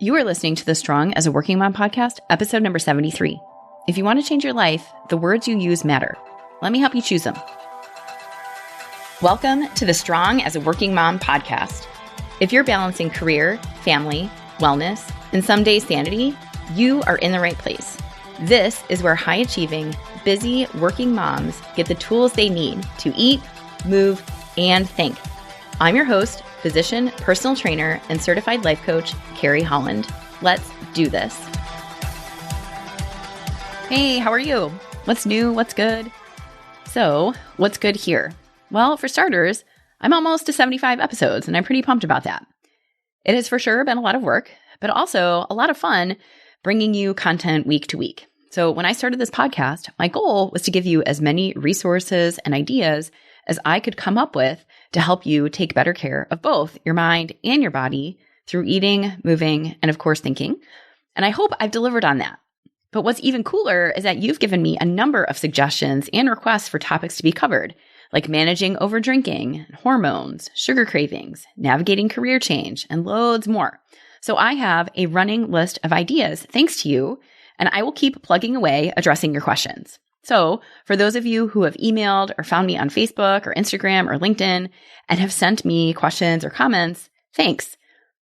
You are listening to the Strong as a Working Mom podcast, episode number 73. If you want to change your life, the words you use matter. Let me help you choose them. Welcome to the Strong as a Working Mom podcast. If you're balancing career, family, wellness, and some days sanity, you are in the right place. This is where high-achieving, busy working moms get the tools they need to eat, move, and think. I'm your host, physician, personal trainer, and certified life coach, Carrie Holland. Let's do this. Hey, how are you? What's new? What's good? So, what's good here? Well, for starters, I'm almost to 75 episodes, and I'm pretty pumped about that. It has for sure been a lot of work, but also a lot of fun bringing you content week to week. So when I started this podcast, my goal was to give you as many resources and ideas as I could come up with to help you take better care of both your mind and your body through eating, moving, and of course, thinking. And I hope I've delivered on that. But what's even cooler is that you've given me a number of suggestions and requests for topics to be covered, like managing over-drinking, hormones, sugar cravings, navigating career change, and loads more. So I have a running list of ideas thanks to you, and I will keep plugging away addressing your questions. So for those of you who have emailed or found me on Facebook or Instagram or LinkedIn and have sent me questions or comments, thanks.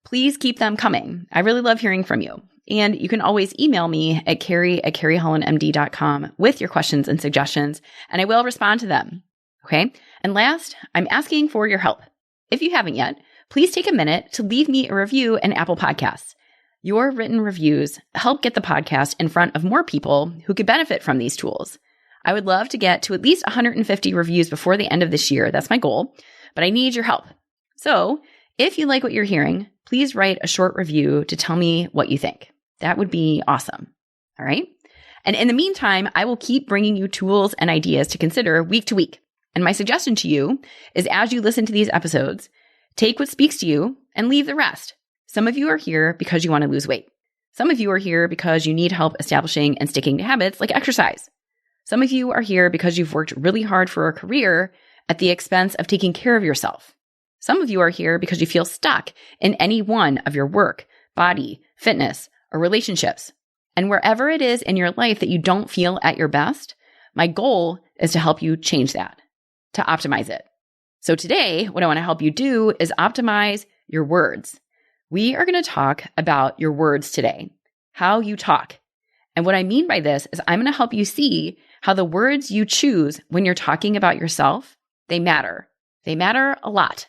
Please keep them coming. I really love hearing from you. And you can always email me at carrie@carriehollandmd.com with your questions and suggestions, and I will respond to them. Okay? And last, I'm asking for your help. If you haven't yet, please take a minute to leave me a review in Apple Podcasts. Your written reviews help get the podcast in front of more people who could benefit from these tools. I would love to get to at least 150 reviews before the end of this year. That's my goal, but I need your help. So if you like what you're hearing, please write a short review to tell me what you think. That would be awesome. All right. And in the meantime, I will keep bringing you tools and ideas to consider week to week. And my suggestion to you is as you listen to these episodes, take what speaks to you and leave the rest. Some of you are here because you want to lose weight. Some of you are here because you need help establishing and sticking to habits like exercise. Some of you are here because you've worked really hard for a career at the expense of taking care of yourself. Some of you are here because you feel stuck in any one of your work, body, fitness, or relationships. And wherever it is in your life that you don't feel at your best, my goal is to help you change that, to optimize it. So today, what I want to help you do is optimize your words. We are going to talk about your words today, how you talk. And what I mean by this is I'm going to help you see how the words you choose when you're talking about yourself, they matter. They matter a lot.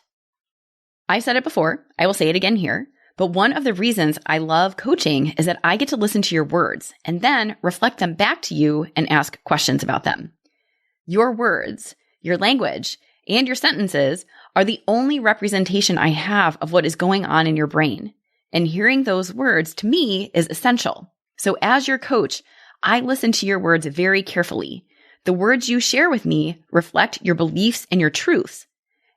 I've said it before. I will say it again here. But one of the reasons I love coaching is that I get to listen to your words and then reflect them back to you and ask questions about them. Your words, your language, and your sentences are the only representation I have of what is going on in your brain. And hearing those words to me is essential. So as your coach, I listen to your words very carefully. The words you share with me reflect your beliefs and your truths.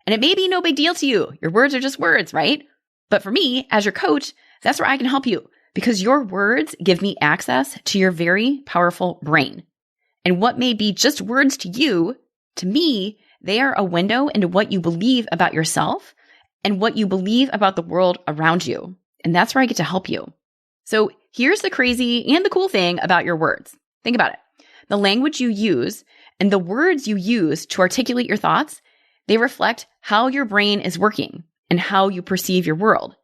And it may be no big deal to you. Your words are just words, right? But for me, as your coach, that's where I can help you because your words give me access to your very powerful brain. And what may be just words to you, to me, they are a window into what you believe about yourself and what you believe about the world around you. And that's where I get to help you. So here's the crazy and the cool thing about your words. Think about it. The language you use and the words you use to articulate your thoughts, they reflect how your brain is working and how you perceive your world.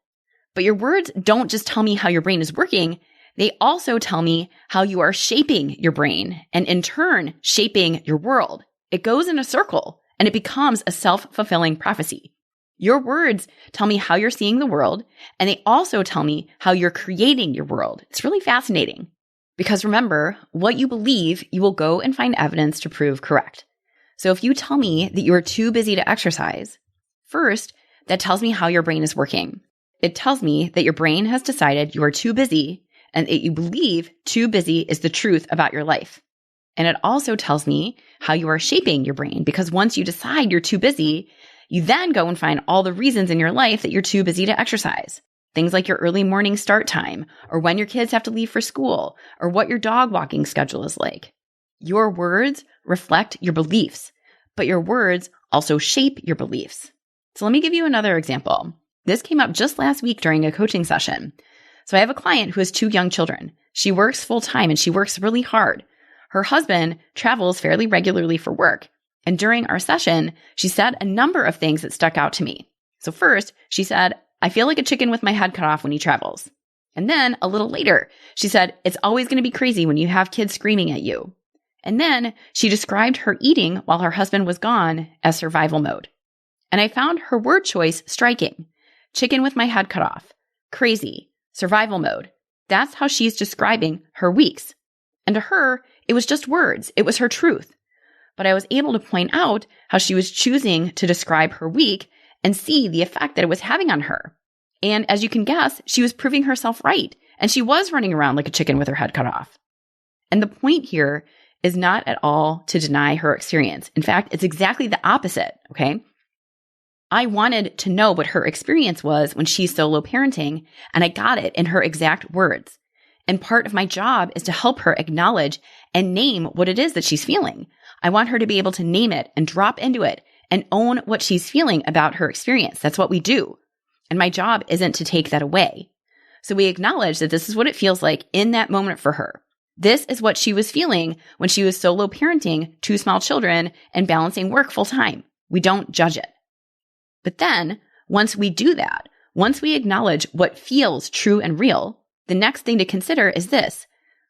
But your words don't just tell me how your brain is working. They also tell me how you are shaping your brain and in turn shaping your world. It goes in a circle and it becomes a self-fulfilling prophecy. Your words tell me how you're seeing the world, and they also tell me how you're creating your world. It's really fascinating because remember, what you believe, you will go and find evidence to prove correct. So if you tell me that you are too busy to exercise, first, that tells me how your brain is working. It tells me that your brain has decided you are too busy and that you believe too busy is the truth about your life. And it also tells me how you are shaping your brain because once you decide you're too busy, you then go and find all the reasons in your life that you're too busy to exercise. Things like your early morning start time, or when your kids have to leave for school, or what your dog walking schedule is like. Your words reflect your beliefs, but your words also shape your beliefs. So let me give you another example. This came up just last week during a coaching session. So I have a client who has 2 young children. She works full time and she works really hard. Her husband travels fairly regularly for work. And during our session, she said a number of things that stuck out to me. So first, she said, I feel like a chicken with my head cut off when he travels. And then a little later, she said, it's always going to be crazy when you have kids screaming at you. And then she described her eating while her husband was gone as survival mode. And I found her word choice striking. Chicken with my head cut off, crazy, survival mode. That's how she's describing her weeks. And to her, it was just words. It was her truth. But I was able to point out how she was choosing to describe her week and see the effect that it was having on her. And as you can guess, she was proving herself right. And she was running around like a chicken with her head cut off. And the point here is not at all to deny her experience. In fact, it's exactly the opposite, okay? I wanted to know what her experience was when she's solo parenting, and I got it in her exact words. And part of my job is to help her acknowledge and name what it is that she's feeling. I want her to be able to name it and drop into it and own what she's feeling about her experience. That's what we do. And my job isn't to take that away. So we acknowledge that this is what it feels like in that moment for her. This is what she was feeling when she was solo parenting 2 small children and balancing work full time. We don't judge it. But then once we do that, once we acknowledge what feels true and real, the next thing to consider is this.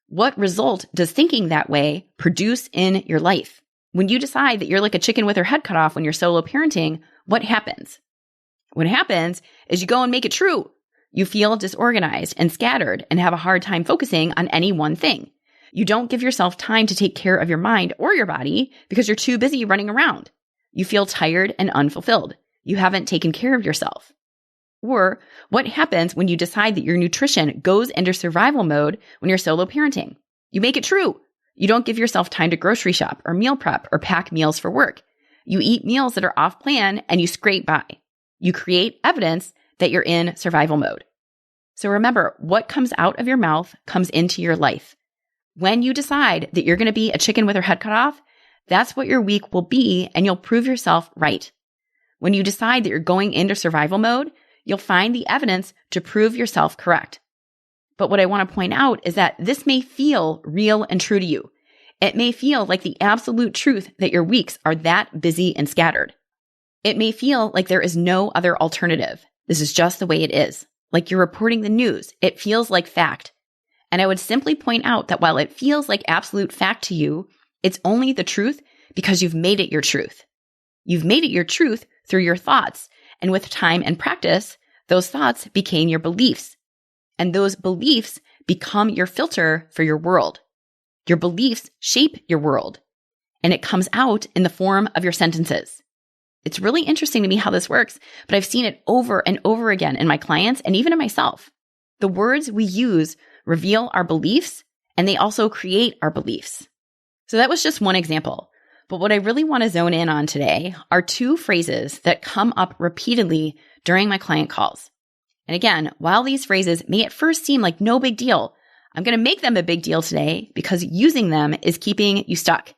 What result does thinking that way produce in your life? When you decide that you're like a chicken with her head cut off when you're solo parenting, what happens? What happens is you go and make it true. You feel disorganized and scattered and have a hard time focusing on any one thing. You don't give yourself time to take care of your mind or your body because you're too busy running around. You feel tired and unfulfilled. You haven't taken care of yourself. Or what happens when you decide that your nutrition goes into survival mode when you're solo parenting? You make it true. You don't give yourself time to grocery shop or meal prep or pack meals for work. You eat meals that are off plan and you scrape by. You create evidence that you're in survival mode. So remember, what comes out of your mouth comes into your life. When you decide that you're going to be a chicken with her head cut off, that's what your week will be, and you'll prove yourself right. When you decide that you're going into survival mode, you'll find the evidence to prove yourself correct. But what I want to point out is that this may feel real and true to you. It may feel like the absolute truth that your weeks are that busy and scattered. It may feel like there is no other alternative. This is just the way it is. Like you're reporting the news. It feels like fact. And I would simply point out that while it feels like absolute fact to you, it's only the truth because you've made it your truth. You've made it your truth through your thoughts. And with time and practice, those thoughts became your beliefs. And those beliefs become your filter for your world. Your beliefs shape your world. And it comes out in the form of your sentences. It's really interesting to me how this works, but I've seen it over and over again in my clients and even in myself. The words we use reveal our beliefs, and they also create our beliefs. So that was just one example. But what I really want to zone in on today are 2 phrases that come up repeatedly during my client calls. And again, while these phrases may at first seem like no big deal, I'm going to make them a big deal today because using them is keeping you stuck.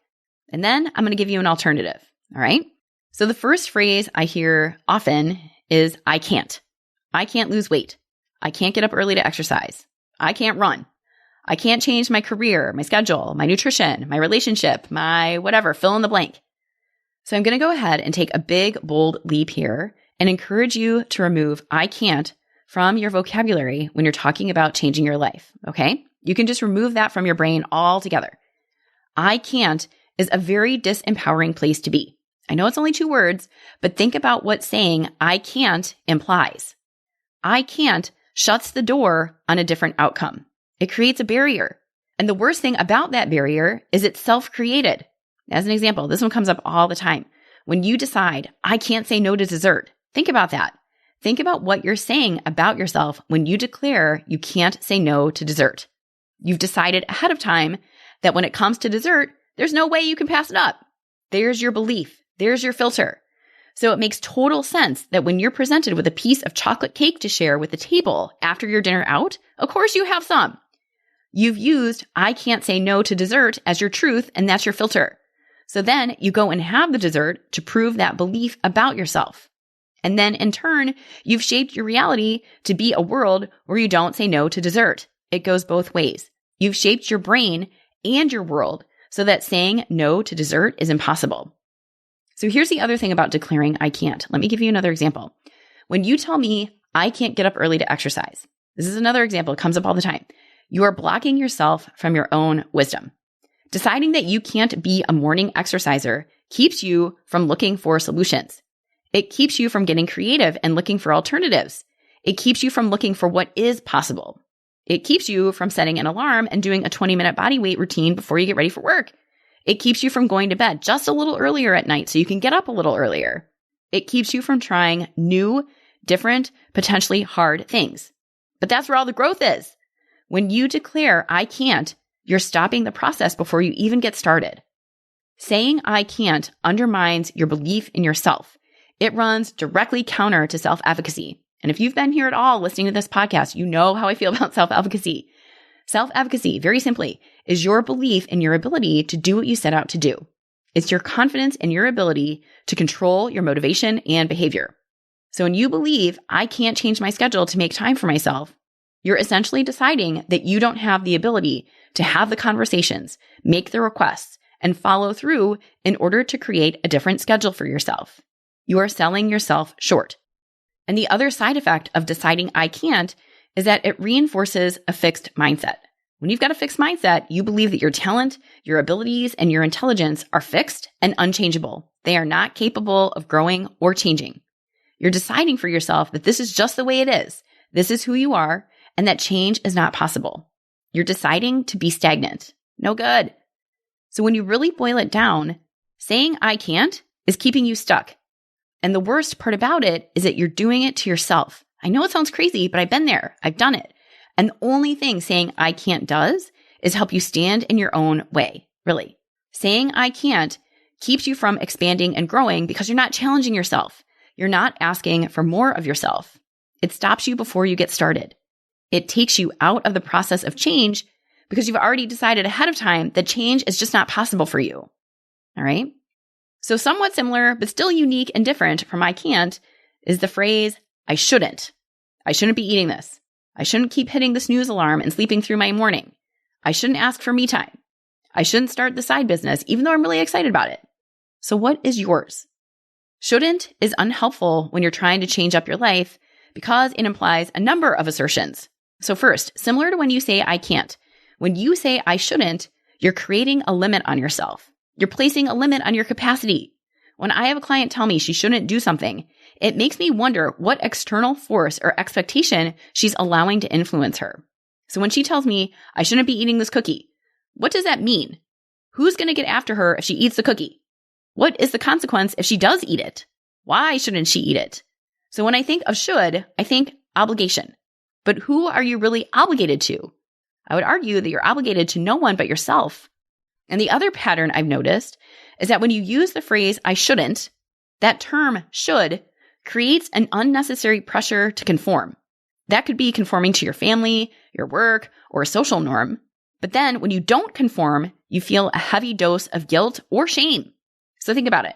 And then I'm going to give you an alternative. All right? So the first phrase I hear often is, I can't. I can't lose weight. I can't get up early to exercise. I can't run. I can't change my career, my schedule, my nutrition, my relationship, my whatever, fill in the blank. So I'm going to go ahead and take a big, bold leap here and encourage you to remove I can't from your vocabulary when you're talking about changing your life, okay? You can just remove that from your brain altogether. I can't is a very disempowering place to be. I know it's only 2 words, but think about what saying I can't implies. I can't shuts the door on a different outcome. It creates a barrier. And the worst thing about that barrier is it's self-created. As an example, this one comes up all the time. When you decide, I can't say no to dessert, think about that. Think about what you're saying about yourself when you declare you can't say no to dessert. You've decided ahead of time that when it comes to dessert, there's no way you can pass it up. There's your belief. There's your filter. So it makes total sense that when you're presented with a piece of chocolate cake to share with the table after your dinner out, of course you have some. You've used I can't say no to dessert as your truth, and that's your filter. So then you go and have the dessert to prove that belief about yourself. And then in turn, you've shaped your reality to be a world where you don't say no to dessert. It goes both ways. You've shaped your brain and your world so that saying no to dessert is impossible. So here's the other thing about declaring I can't. Let me give you another example. When you tell me I can't get up early to exercise, this is another example. It comes up all the time. You are blocking yourself from your own wisdom. Deciding that you can't be a morning exerciser keeps you from looking for solutions. It keeps you from getting creative and looking for alternatives. It keeps you from looking for what is possible. It keeps you from setting an alarm and doing a 20-minute body weight routine before you get ready for work. It keeps you from going to bed just a little earlier at night so you can get up a little earlier. It keeps you from trying new, different, potentially hard things. But that's where all the growth is. When you declare I can't, you're stopping the process before you even get started. Saying I can't undermines your belief in yourself. It runs directly counter to self-efficacy. And if you've been here at all listening to this podcast, you know how I feel about self-efficacy. Self-efficacy, very simply, is your belief in your ability to do what you set out to do. It's your confidence in your ability to control your motivation and behavior. So when you believe I can't change my schedule to make time for myself, you're essentially deciding that you don't have the ability to have the conversations, make the requests, and follow through in order to create a different schedule for yourself. You are selling yourself short. And the other side effect of deciding I can't is that it reinforces a fixed mindset. When you've got a fixed mindset, you believe that your talent, your abilities, and your intelligence are fixed and unchangeable. They are not capable of growing or changing. You're deciding for yourself that this is just the way it is. This is who you are, and that change is not possible. You're deciding to be stagnant. No good. So when you really boil it down, saying I can't is keeping you stuck. And the worst part about it is that you're doing it to yourself. I know it sounds crazy, but I've been there. I've done it. And the only thing saying I can't does is help you stand in your own way, really. Saying I can't keeps you from expanding and growing because you're not challenging yourself. You're not asking for more of yourself. It stops you before you get started. It takes you out of the process of change because you've already decided ahead of time that change is just not possible for you. All right? So somewhat similar, but still unique and different from I can't is the phrase, I shouldn't. I shouldn't be eating this. I shouldn't keep hitting the snooze alarm and sleeping through my morning. I shouldn't ask for me time. I shouldn't start the side business, even though I'm really excited about it. So what is yours? Shouldn't is unhelpful when you're trying to change up your life because it implies a number of assertions. So first, similar to when you say I can't, when you say I shouldn't, you're creating a limit on yourself. You're placing a limit on your capacity. When I have a client tell me she shouldn't do something, it makes me wonder what external force or expectation she's allowing to influence her. So when she tells me I shouldn't be eating this cookie, what does that mean? Who's going to get after her if she eats the cookie? What is the consequence if she does eat it? Why shouldn't she eat it? So when I think of should, I think obligation. But who are you really obligated to? I would argue that you're obligated to no one but yourself. And the other pattern I've noticed is that when you use the phrase I shouldn't, that term should creates an unnecessary pressure to conform. That could be conforming to your family, your work, or a social norm. But then when you don't conform, you feel a heavy dose of guilt or shame. So think about it.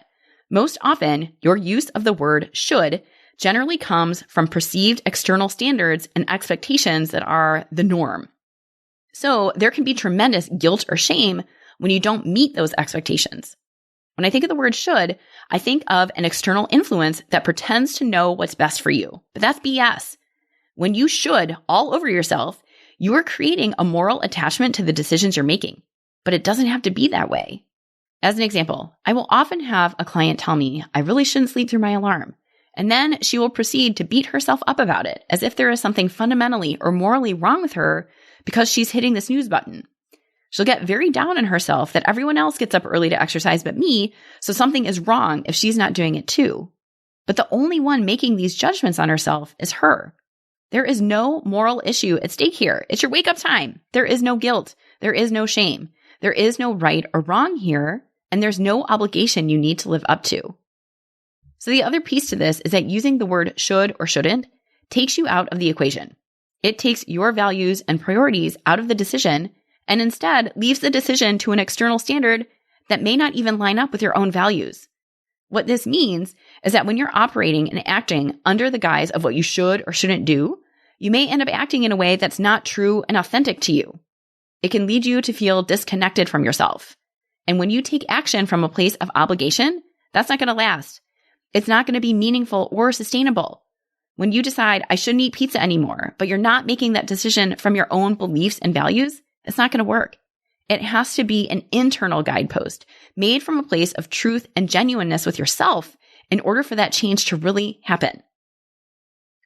Most often, your use of the word should generally comes from perceived external standards and expectations that are the norm. So there can be tremendous guilt or shame when you don't meet those expectations. When I think of the word should, I think of an external influence that pretends to know what's best for you. But that's BS. When you should all over yourself, you are creating a moral attachment to the decisions you're making. But it doesn't have to be that way. As an example, I will often have a client tell me, I really shouldn't sleep through my alarm. And then she will proceed to beat herself up about it as if there is something fundamentally or morally wrong with her because she's hitting the snooze button. She'll get very down on herself that everyone else gets up early to exercise but me, so something is wrong if she's not doing it too. But the only one making these judgments on herself is her. There is no moral issue at stake here. It's your wake-up time. There is no guilt. There is no shame. There is no right or wrong here, and there's no obligation you need to live up to. So the other piece to this is that using the word should or shouldn't takes you out of the equation. It takes your values and priorities out of the decision and instead leaves the decision to an external standard that may not even line up with your own values. What this means is that when you're operating and acting under the guise of what you should or shouldn't do, you may end up acting in a way that's not true and authentic to you. It can lead you to feel disconnected from yourself. And when you take action from a place of obligation, that's not going to last. It's not going to be meaningful or sustainable. When you decide, I shouldn't eat pizza anymore, but you're not making that decision from your own beliefs and values, it's not going to work. It has to be an internal guidepost made from a place of truth and genuineness with yourself in order for that change to really happen.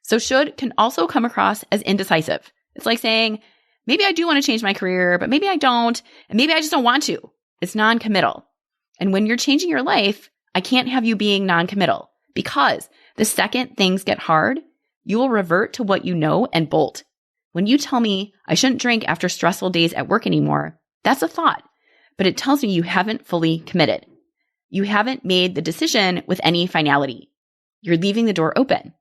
So should can also come across as indecisive. It's like saying, maybe I do want to change my career, but maybe I don't, and maybe I just don't want to. It's non-committal. And when you're changing your life, I can't have you being non-committal, because the second things get hard, you will revert to what you know and bolt. When you tell me I shouldn't drink after stressful days at work anymore, that's a thought, but it tells me you haven't fully committed. You haven't made the decision with any finality. You're leaving the door open.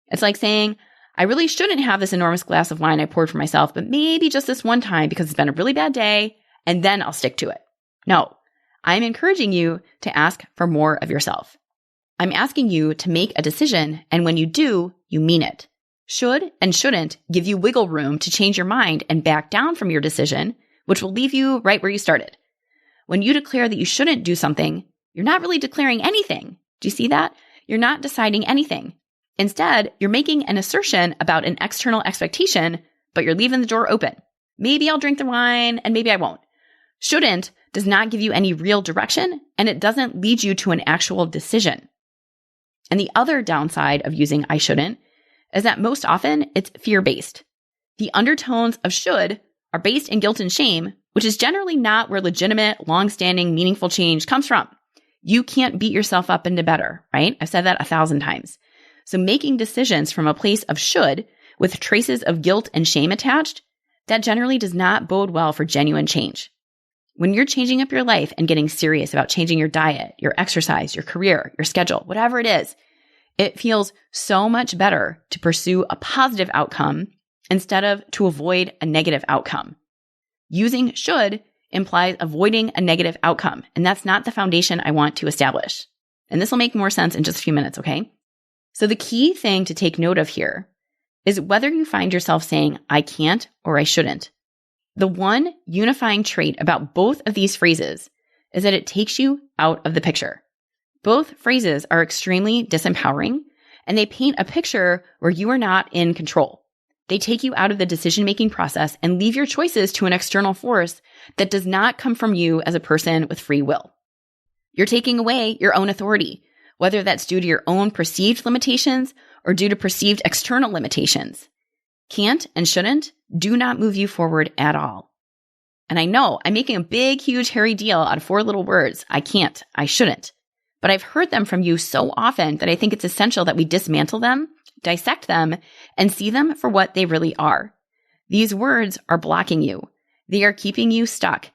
It's like saying, I really shouldn't have this enormous glass of wine I poured for myself, but maybe just this one time because it's been a really bad day, and then I'll stick to it. No, I'm encouraging you to ask for more of yourself. I'm asking you to make a decision, and when you do, you mean it. Should and shouldn't give you wiggle room to change your mind and back down from your decision, which will leave you right where you started. When you declare that you shouldn't do something, you're not really declaring anything. Do you see that? You're not deciding anything. Instead, you're making an assertion about an external expectation, but you're leaving the door open. Maybe I'll drink the wine and maybe I won't. Shouldn't does not give you any real direction, and it doesn't lead you to an actual decision. And the other downside of using I shouldn't is that most often it's fear-based. The undertones of should are based in guilt and shame, which is generally not where legitimate, long-standing, meaningful change comes from. You can't beat yourself up into better, right? I've said that 1,000 times. So making decisions from a place of should with traces of guilt and shame attached, that generally does not bode well for genuine change. When you're changing up your life and getting serious about changing your diet, your exercise, your career, your schedule, whatever it is, it feels so much better to pursue a positive outcome instead of to avoid a negative outcome. Using should implies avoiding a negative outcome, and that's not the foundation I want to establish. And this will make more sense in just a few minutes, okay? So the key thing to take note of here is whether you find yourself saying, I can't or I shouldn't. The one unifying trait about both of these phrases is that it takes you out of the picture. Both phrases are extremely disempowering, and they paint a picture where you are not in control. They take you out of the decision-making process and leave your choices to an external force that does not come from you as a person with free will. You're taking away your own authority, whether that's due to your own perceived limitations or due to perceived external limitations. Can't and shouldn't do not move you forward at all. And I know I'm making a big, huge, hairy deal out of 4 little words. I can't, I shouldn't. But I've heard them from you so often that I think it's essential that we dismantle them, dissect them, and see them for what they really are. These words are blocking you. They are keeping you stuck.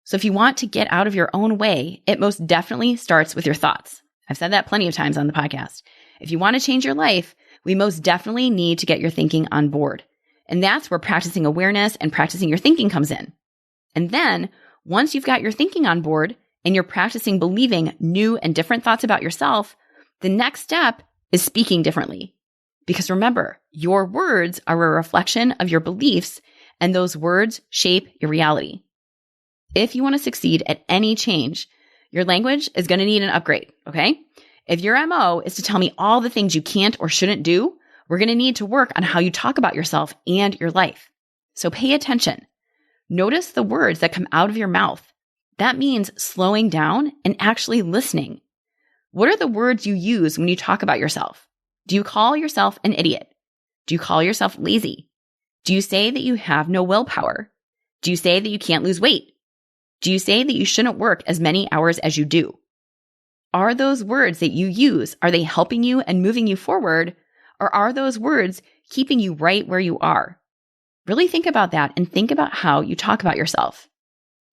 So if you want to get out of your own way, it most definitely starts with your thoughts. I've said that plenty of times on the podcast. If you want to change your life, we most definitely need to get your thinking on board. And that's where practicing awareness and practicing your thinking comes in. And then, once you've got your thinking on board and you're practicing believing new and different thoughts about yourself, the next step is speaking differently. Because remember, your words are a reflection of your beliefs, and those words shape your reality. If you want to succeed at any change, your language is going to need an upgrade, okay? If your MO is to tell me all the things you can't or shouldn't do, we're going to need to work on how you talk about yourself and your life. So pay attention. Notice the words that come out of your mouth. That means slowing down and actually listening. What are the words you use when you talk about yourself? Do you call yourself an idiot? Do you call yourself lazy? Do you say that you have no willpower? Do you say that you can't lose weight? Do you say that you shouldn't work as many hours as you do? Are those words that you use, are they helping you and moving you forward, or are those words keeping you right where you are? Really think about that and think about how you talk about yourself.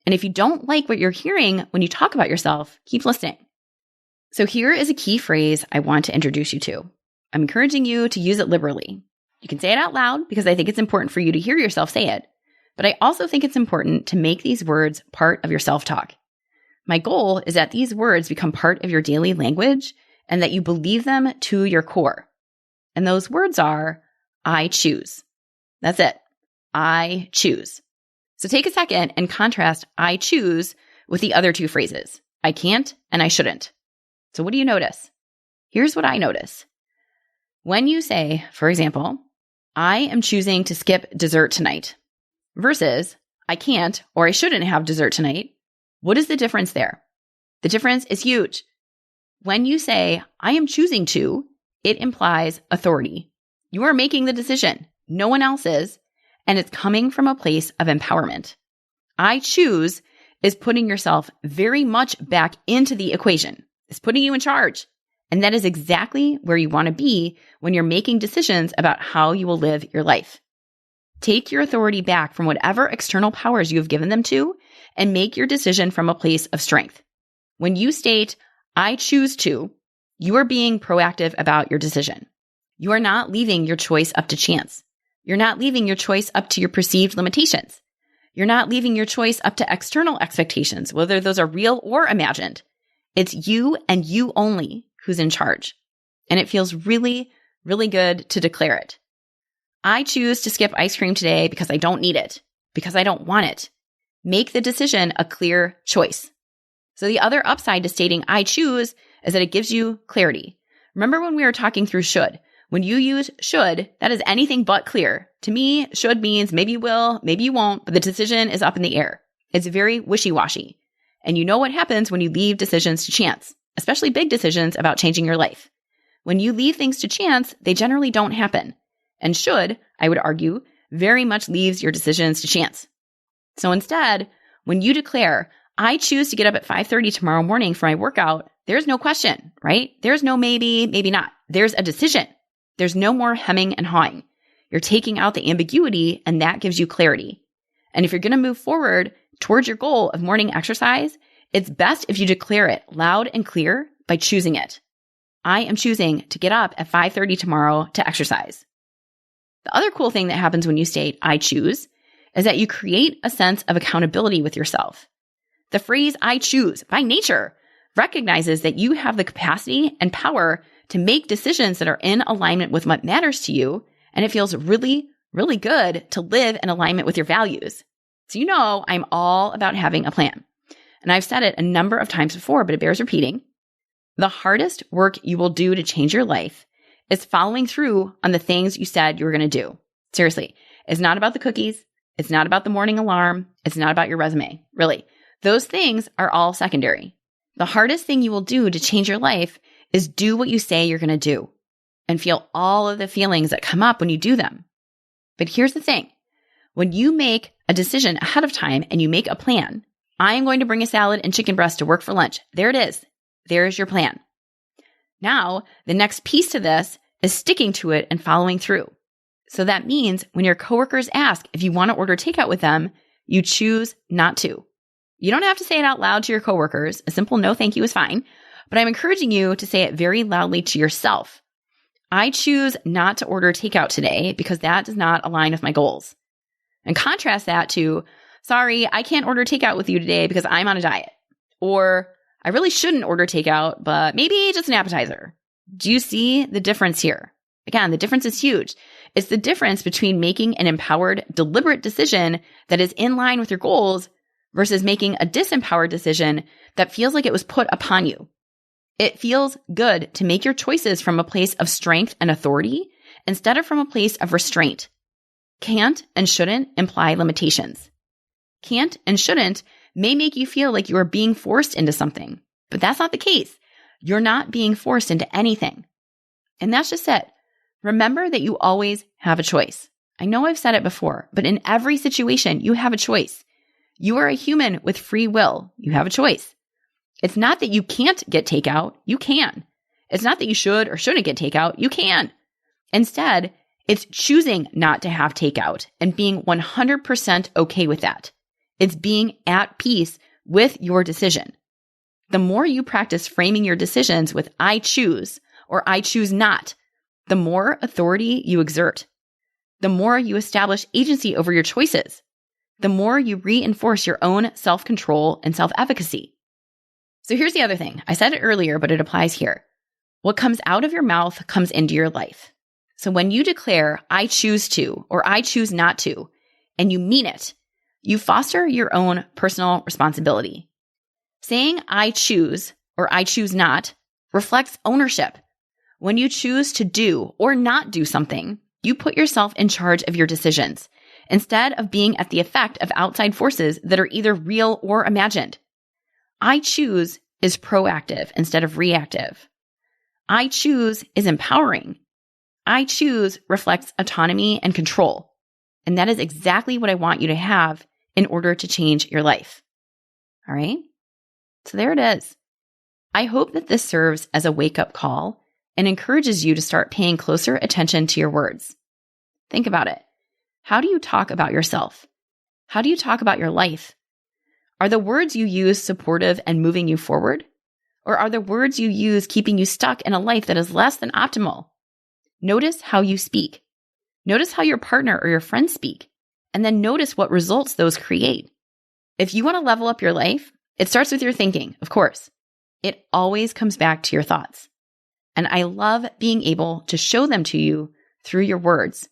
And if you don't like what you're hearing when you talk about yourself, keep listening. So here is a key phrase I want to introduce you to. I'm encouraging you to use it liberally. You can say it out loud because I think it's important for you to hear yourself say it. But I also think it's important to make these words part of your self-talk. My goal is that these words become part of your daily language and that you believe them to your core. And those words are, I choose. That's it. I choose. So take a second and contrast I choose with the other two phrases, I can't and I shouldn't. So what do you notice? Here's what I notice. When you say, for example, I am choosing to skip dessert tonight versus I can't or I shouldn't have dessert tonight, what is the difference there? The difference is huge. When you say, I am choosing to, it implies authority. You are making the decision. No one else is. And it's coming from a place of empowerment. I choose is putting yourself very much back into the equation. It's putting you in charge. And that is exactly where you want to be when you're making decisions about how you will live your life. Take your authority back from whatever external powers you have given them to and make your decision from a place of strength. When you state, I choose to, you are being proactive about your decision. You are not leaving your choice up to chance. You're not leaving your choice up to your perceived limitations. You're not leaving your choice up to external expectations, whether those are real or imagined. It's you and you only who's in charge. And it feels really, really good to declare it. I choose to skip ice cream today because I don't need it, because I don't want it. Make the decision a clear choice. So the other upside to stating I choose is that it gives you clarity. Remember when we were talking through should? When you use should, that is anything but clear. To me, should means maybe you will, maybe you won't, but the decision is up in the air. It's very wishy-washy. And you know what happens when you leave decisions to chance, especially big decisions about changing your life. When you leave things to chance, they generally don't happen. And should, I would argue, very much leaves your decisions to chance. So instead, when you declare, I choose to get up at 5:30 tomorrow morning for my workout, there's no question, right? There's no maybe, maybe not. There's a decision. There's no more hemming and hawing. You're taking out the ambiguity, and that gives you clarity. And if you're going to move forward towards your goal of morning exercise, it's best if you declare it loud and clear by choosing it. I am choosing to get up at 5:30 tomorrow to exercise. The other cool thing that happens when you state I choose is that you create a sense of accountability with yourself. The phrase I choose by nature recognizes that you have the capacity and power to make decisions that are in alignment with what matters to you. And it feels really, really good to live in alignment with your values. So, you know, I'm all about having a plan. And I've said it a number of times before, but it bears repeating. The hardest work you will do to change your life is following through on the things you said you were going to do. Seriously, it's not about the cookies. It's not about the morning alarm. It's not about your resume. Really, those things are all secondary. The hardest thing you will do to change your life is do what you say you're going to do and feel all of the feelings that come up when you do them. But here's the thing. When you make a decision ahead of time and you make a plan, I am going to bring a salad and chicken breast to work for lunch. There it is. There's your plan. Now, the next piece to this is sticking to it and following through. So that means when your coworkers ask if you want to order takeout with them, you choose not to. You don't have to say it out loud to your coworkers. A simple no thank you is fine. But I'm encouraging you to say it very loudly to yourself. I choose not to order takeout today because that does not align with my goals. And contrast that to, sorry, I can't order takeout with you today because I'm on a diet. Or I really shouldn't order takeout, but maybe just an appetizer. Do you see the difference here? Again, the difference is huge. It's the difference between making an empowered, deliberate decision that is in line with your goals versus making a disempowered decision that feels like it was put upon you. It feels good to make your choices from a place of strength and authority instead of from a place of restraint. Can't and shouldn't imply limitations. Can't and shouldn't may make you feel like you are being forced into something, but that's not the case. You're not being forced into anything. And that's just it. Remember that you always have a choice. I know I've said it before, but in every situation, you have a choice. You are a human with free will. You have a choice. It's not that you can't get takeout. You can. It's not that you should or shouldn't get takeout. You can. Instead, it's choosing not to have takeout and being 100% okay with that. It's being at peace with your decision. The more you practice framing your decisions with I choose or I choose not, the more authority you exert. The more you establish agency over your choices. The more you reinforce your own self-control and self-efficacy. So here's the other thing. I said it earlier, but it applies here. What comes out of your mouth comes into your life. So when you declare, I choose to, or I choose not to, and you mean it, you foster your own personal responsibility. Saying I choose or I choose not reflects ownership. When you choose to do or not do something, you put yourself in charge of your decisions instead of being at the effect of outside forces that are either real or imagined. I choose is proactive instead of reactive. I choose is empowering. I choose reflects autonomy and control. And that is exactly what I want you to have in order to change your life. All right? So there it is. I hope that this serves as a wake-up call and encourages you to start paying closer attention to your words. Think about it. How do you talk about yourself? How do you talk about your life? Are the words you use supportive and moving you forward? Or are the words you use keeping you stuck in a life that is less than optimal? Notice how you speak. Notice how your partner or your friends speak, and then notice what results those create. If you want to level up your life, it starts with your thinking, of course. It always comes back to your thoughts. And I love being able to show them to you through your words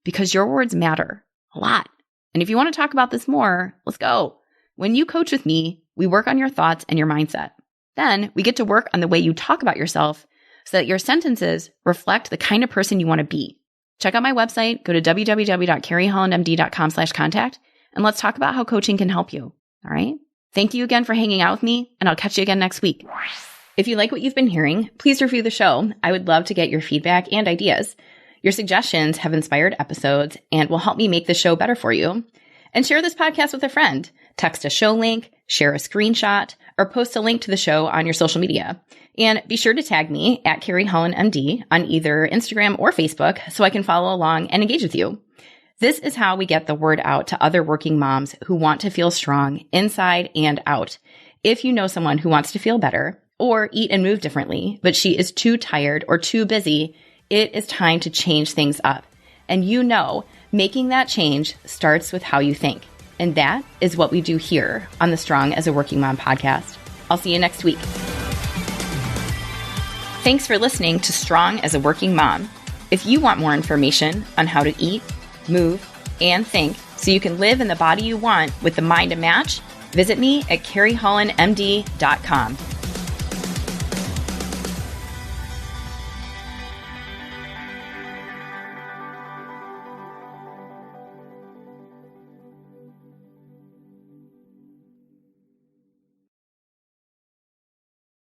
because your words matter a lot. And if you want to talk about this more, let's go. When you coach with me, we work on your thoughts and your mindset. Then we get to work on the way you talk about yourself so that your sentences reflect the kind of person you want to be. Check out my website, go to www.carriehollandmd.com/contact, and let's talk about how coaching can help you. All right? Thank you again for hanging out with me, and I'll catch you again next week. If you like what you've been hearing, please review the show. I would love to get your feedback and ideas. Your suggestions have inspired episodes and will help me make the show better for you. And share this podcast with a friend. Text a show link, share a screenshot, or post a link to the show on your social media. And be sure to tag me at Carrie Holland MD on either Instagram or Facebook so I can follow along and engage with you. This is how we get the word out to other working moms who want to feel strong inside and out. If you know someone who wants to feel better or eat and move differently, but she is too tired or too busy, it is time to change things up. And you know, making that change starts with how you think. And that is what we do here on the Strong as a Working Mom podcast. I'll see you next week. Thanks for listening to Strong as a Working Mom. If you want more information on how to eat, move, and think so you can live in the body you want with the mind to match, visit me at carriehollandmd.com.